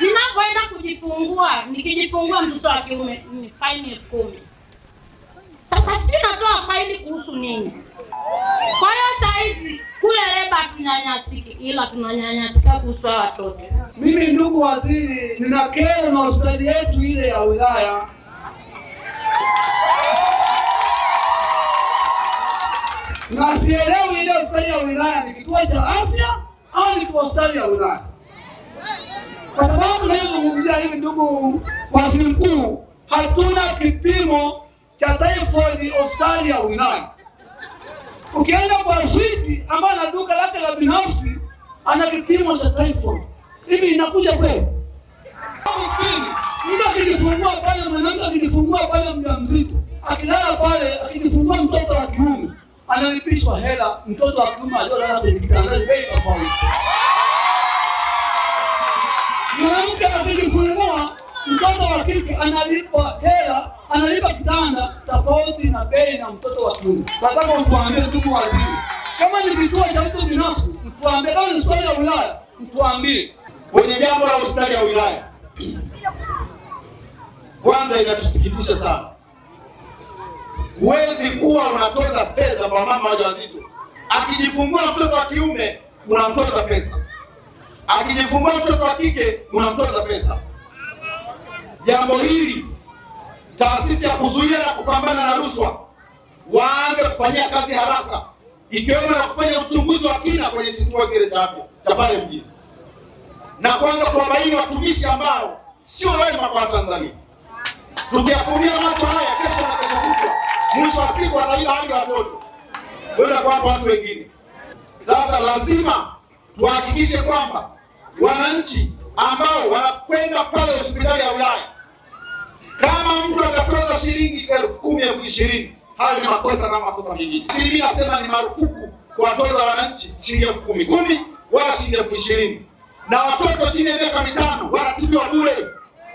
Ninapoenda kujifungua, nikijifungua mtoto wa kiume ni faini 10,000. Sasa sisi natoa faini kuhusu nini? Kwa hiyo saizi kule leba tunyanyasiki, ila tunanyanyasika kuhusu watoto. Mimi ndugu waziri, nina kero na hospitali yetu ile ya wilaya. Na sielewi ile hospitali ya wilaya ni kituo cha afya au ni hospitali ya wilaya. Kwa sababu nazungumzia hivi ndugu waziri mkuu, hatuna kipimo cha typhoid hospitali ya wilaya. Ukienda kwa Switi ambaye ana duka lake la binafsi ana kipimo cha typhoid. Hivi inakuja kweli? Mtu akijifungua pale, mwanamke akijifungua pale mjamzito, akilala pale akijifungua mtoto wa kiume, analipishwa hela mtoto wa kiume aliyolala kwenye kitanda bei tofauti. Mwanamke akijifungua mtoto wa kike analipa hela, analipa kitanda tofauti na bei na mtoto wa kiume. Nataka utuambie ndugu waziri, kama ni kituo cha mtu binafsi, mtuambie. Kama ni hospitali ya wilaya, mtuambie. Kwenye jambo la hospitali ya wilaya, kwanza inatusikitisha sana. Huwezi kuwa unatoza fedha kwa mama wajawazito. Akijifungua mtoto wa kiume unamtoza pesa, akijifungua mtoto wa kike unamtoza pesa. Jambo hili taasisi ya kuzuia na kupambana na rushwa waanze kufanyia kazi haraka, ikiwemo ya kufanya uchunguzi wa kina kwenye kituo kile cha afya cha pale mjini, na kwanza kuwabaini watumishi ambao sio wema kwa Tanzania. Tukiafunia macho haya kesho na kesho kutwa, mwisho wa siku wataiba hadi watoto kwenda kuwapa watu wengine. Sasa lazima tuhakikishe kwamba wananchi ambao wanakwenda pale hospitali ya wilaya, kama mtu atatoza shilingi 10,000, 20,000, hayo ni makosa kama makosa mengine. Mimi nasema ni marufuku kuwatoza wananchi shilingi 10,000 wala shilingi 20,000, na watoto chini ya miaka 5 wanatibiwa bure.